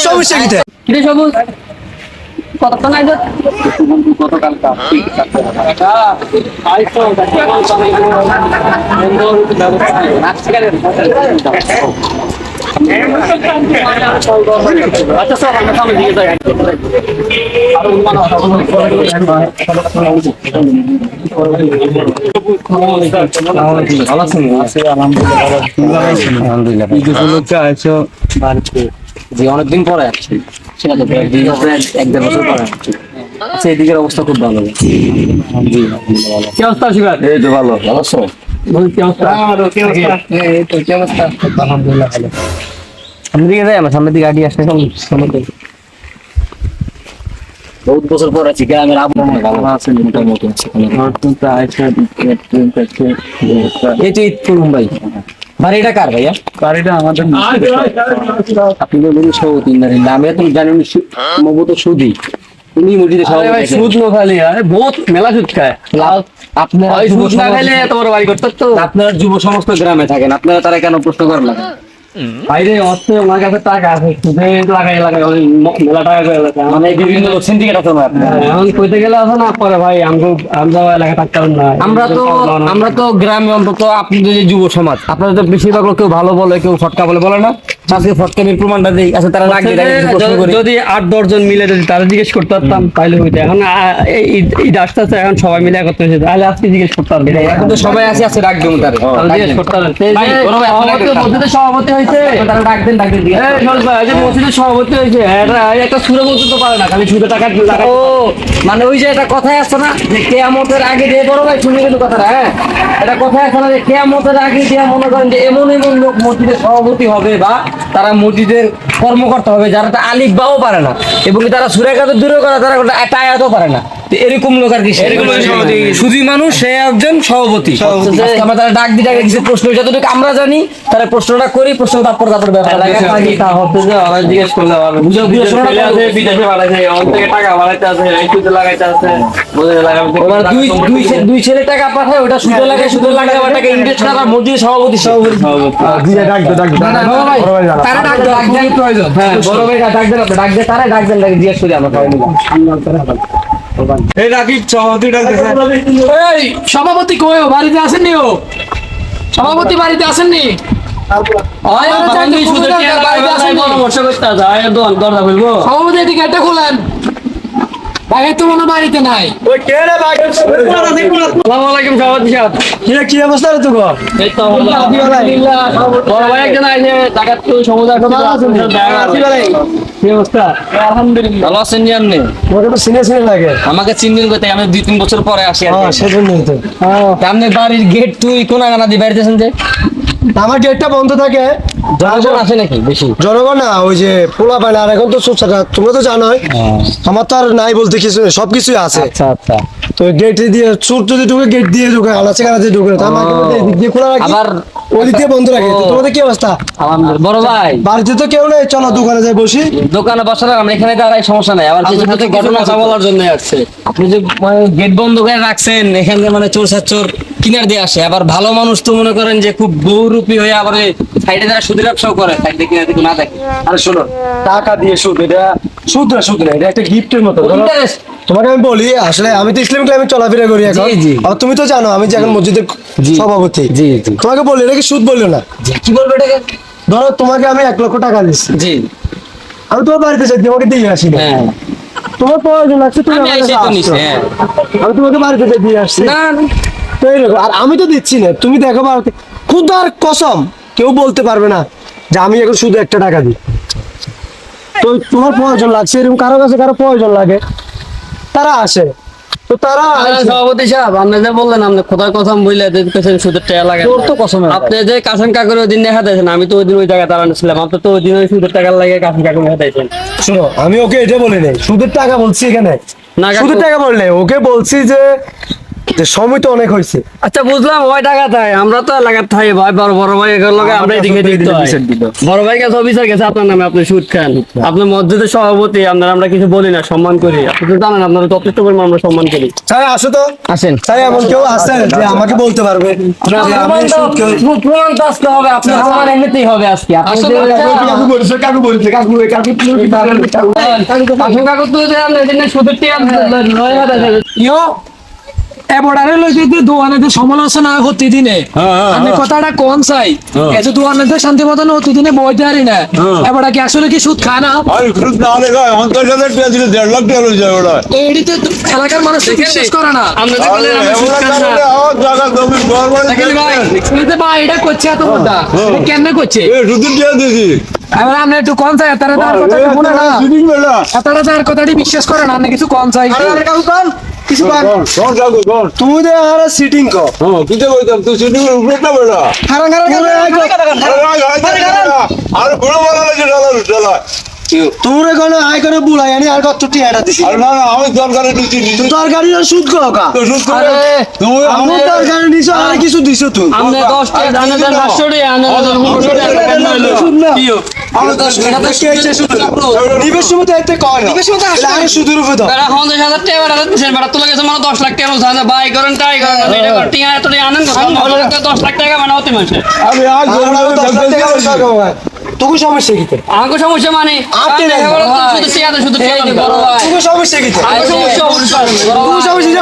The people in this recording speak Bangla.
সমস্যা কি? কতক্ষণ আগে গতকাল আচ্ছা স্যার আমরা সামনে দিকে যাই অনেকদিন পরে আসছি সেটা তো 1-1.5 বছর পরে আসছি এদিকের অবস্থা খুব ভালো কি অবস্থা শিবাদ এই তো ভালো ভালো আছো কি অবস্থা কি অবস্থা আলহামদুলিল্লাহ ভালো সামনের দিকে যাই আমরা সামনের দিকে আগে আসতে বহুত বছর পর আছি গ্রামের আবহাওয়া ভালো আছে মোটামুটি এই তো ঈদ ভাই বাড়িটা কার ভাইয়া বাড়িটা আমাদের আপনি বলবেন সৌদি আমি তো জানি সম্ভবত সুদি উনি মসজিদে সুদ নো খালি বহুত মেলা সুদ খায় আপনার সুদ না খাইলে তোমার বাড়ি করতে তো আপনার যুব সমস্ত গ্রামে থাকেন আপনারা তারা কেন প্রশ্ন করেন লাগে বাইরে অর্থ আমার কাছে টাকা আছে সুদে লাগাই মেলা টাকা করে মানে বিভিন্ন সিন্ডিকেট আছে না এখন কইতে গেলে আছে না পরে ভাই আমরা এলাকা থাকতে না আমরা তো গ্রামে অন্তত আপনি যে যুব সমাজ আপনারা তো বেশিরভাগ লোক কেউ ভালো বলে কেউ ফটকা বলে না আজকে ফটকামির প্রমাণটা দেই আচ্ছা তারা যদি 8-10 জন মিলে যদি তারা জিজ্ঞেস করতে পারতাম তাহলে হইতো এখন এই আসতেছে এখন সবাই মিলে একত্র হয়েছে তাহলে আজকে জিজ্ঞেস করতে পারবে এখন তো সবাই আছে ডাক দেবো তারা জিজ্ঞেস করতে পারবে সভাপতি হয়েছে তারা ডাক দেন মসজিদের সভাপতি হয়েছে একটা সুরে বলতে তো পারে না খালি সুদে টাকা ও মানে ওই যে একটা কথাই আসছে না যে কেয়ামতের আগে দিয়ে বড় ভাই শুনে কিন্তু কথাটা এটা কথাই আসছে না যে কেয়ামতের আগে দিয়ে মনে করেন যে এমন লোক মসজিদের সভাপতি হবে বা তারা মসজিদের কর্মকর্তা হবে যারা আলিফ বাও পারে না এবং তারা সুরে কাজের দূরে করা তারা টায়াতও পারে না এরকম লোক আর কি শুধু মানুষ সে একজন সভাপতি আমরা তারা ডাক দিয়ে কিছু প্রশ্ন যতটুকু আমরা জানি তারা প্রশ্নটা করি প্রশ্ন তারপর ব্যাপার জিজ্ঞেস করলে দুই ছেলে টাকা পাঠায় ওটা সুদে লাগে সুদে লাগে টাকা ইনভেস্ট করা মসজিদ সভাপতি তারা ডাক বড় ভাই ডাক দেন ডাক দিয়ে তারা ডাক দেন জিজ্ঞেস করি আমরা সভাপতি কই বাড়িতে আসেননি ও সভাপতি বাড়িতে আসেননি সভাপতি এদিকে একটা খোলেন ভাই তো মনে বাড়িতে নাই কি অবস্থা রে তো বড় ভাই একজন আছে টাকা তো সমুদ্র আলহামদুলিল্লাহ ভালো আছেন নি আপনি লাগে আমাকে চিনদিন করতে আমি 2-3 বছর পরে আসি সেজন্যই তো আপনি বাড়ির গেট তুই কোন গানা দিয়ে বাড়িতেছেন যে আমার গেটটা বন্ধ থাকে জনগণ আসে নাকি বেশি জনগণ না ওই যে পোলা পায় না আর এখন তো তোমরা তো জানোই আমার তো আর নাই বলতে কিছু সবকিছুই আছে আচ্ছা আচ্ছা তো গেট দিয়ে চোর যদি ঢুকে গেট দিয়ে ঢুকে আলাচে কালাচে ঢুকে দিক দিয়ে খোলা রাখি আবার ওই দিক দিয়ে বন্ধ রাখি তোমাদের কি অবস্থা আলহামদুলিল্লাহ বড় ভাই বাড়িতে তো কেউ নেই চলো দোকানে যাই বসি দোকানে বসার আমরা এখানে দাঁড়াই সমস্যা নাই আবার কিছু কিছু ঘটনা বলার জন্য আসছে আপনি যে গেট বন্ধ করে রাখছেন এখানে মানে চোর সাচ্চোর কিনার দিয়ে আসে আবার ভালো মানুষ তো মনে করেন যে খুব বহুরূপী হয়ে আবার সাইডে যারা সুদের ব্যবসাও করে সাইডে কিনা দিকে না দেখে আরে শোনো টাকা দিয়ে সুদ এটা সুদ না এটা একটা গিফটের মতো তোমাকে আমি বলি আসলে আমি তো ইসলামিক লাইনে চলাফেরা করি এখন আর তুমি তো জানো আমি যে এখন মসজিদের সভাপতি জি জি তোমাকে বলি এটা কি সুদ বললো না কি বলবো এটাকে ধরো তোমাকে আমি 1 লক্ষ টাকা দিচ্ছি জি আমি তোমার বাড়িতে যাই তোমাকে দিয়ে আসি হ্যাঁ তোমার প্রয়োজন আছে তুমি আমি তোমাকে বাড়িতে দিয়ে আসছি না তো এইরকম আর আমি তো দিচ্ছি না তুমি দেখো বাড়িতে খুদার কসম কেউ বলতে পারবে না যে আমি এখন শুধু 1 টাকা দিই তো তোমার প্রয়োজন লাগছে এরকম কারো কাছে কারো প্রয়োজন লাগে তারা আসে তো তারা সভাপতি সাহেব আপনি যে বললেন আপনি খোদার কসম বললে সুদের টাকা লাগে তোর তো কসম আপনি যে কাসেম কাকুর ওই দিন দেখা দিয়েছেন আমি তো ওই দিন ওই জায়গায় দাঁড়ানো ছিলাম আপনি তো ওই দিন ওই সুদের টাকা লাগে কাসেম কাকুর দেখা দিয়েছেন শোনো আমি ওকে এটা বলি নাই সুদের টাকা বলছি এখানে সুদের টাকা বললে ওকে বলছি যে যে সময় তো অনেক হয়েছে। আচ্ছা বুঝলাম, ওই টাকা তাই আমরা তো এলাকার থাই ভাই, বড় বড় ভাই এগুলো লগে আমরা এদিকে দিতে হয়। বড় ভাই কাছে অফিসার গেছে আপনার নামে, আপনি সুদ খান, আপনি মসজিদের সভাপতি, আমরা কিছু বলি না, সম্মান করি। আপনি তো জানেন আপনারা যথেষ্ট পরিমাণ আমরা সম্মান করি। স্যার আসো তো, আসেন স্যার এমন কেউ আছে যে আমাকে বলতে পারবে যে আমি সুদ খাই? প্রমাণ তো আসতে হবে, আপনার প্রমাণ এমনিতেই হবে আজকে। আপনি আসলে কাগজ তুলে দেন, এদিন সুদের টিয়া 9,000 ইয়ো এবারে লইতে দোয়ানেতে সমালোচনা হতে দিনে আমি কথাটা কোন চাই এই যে দোয়ানেতে শান্তি মতন হতে দিনে বইতে পারি না এবারে কি আসলে কি সুদ খায় না এইটি তো এলাকার মানুষ বিশ্বাস করে না আমরা যে বলে আমরা সুদ খান না। দেখেন ভাই শুনতে ভাই এটা করছে এত মোটা এটা কেন করছে এবার আমরা একটু কোন চাই তারা তার কথা শুনে না তারা তার কথাটি বিশ্বাস করে না, আপনি কিছু কোন চাই আরে কাকু কান কিছু কান, তুমি দে আর সিটিং কো হারাং তোমরা কোন আয় করে বুলাই আনি আর কত টিয়াটা দিছি তুমি তরকারি আর সুদ কো কা আমি তরকারি নিছো আর কিছু দিছো তুমি আমরা 10 টাকা দানা দেন 500 টাকা আনা 500 টাকা কেন হলো কিও আমরা 10 টাকা কে এসে সুদ নিবেশ সময় দেখতে কয় না নিবেশ সময় আর সুদের উপরে দাও বেড়া 50,000 টাকা বেড়া দিছেন, বেড়া তোলা গেছে মানে 10 লাখ টাকা বলছে ভাই করেন তাই করেন না এটা করে টিয়া এত টাকা আনেন কত 10 লাখ টাকা মানে হতে মাসে তোকে সমস্যা কি আমাকে সমস্যা মানে আপনি শুধু টিয়া শুধু টিয়া বড় ভাই তোকে সমস্যা কি আমাকে সমস্যা তোকে সমস্যা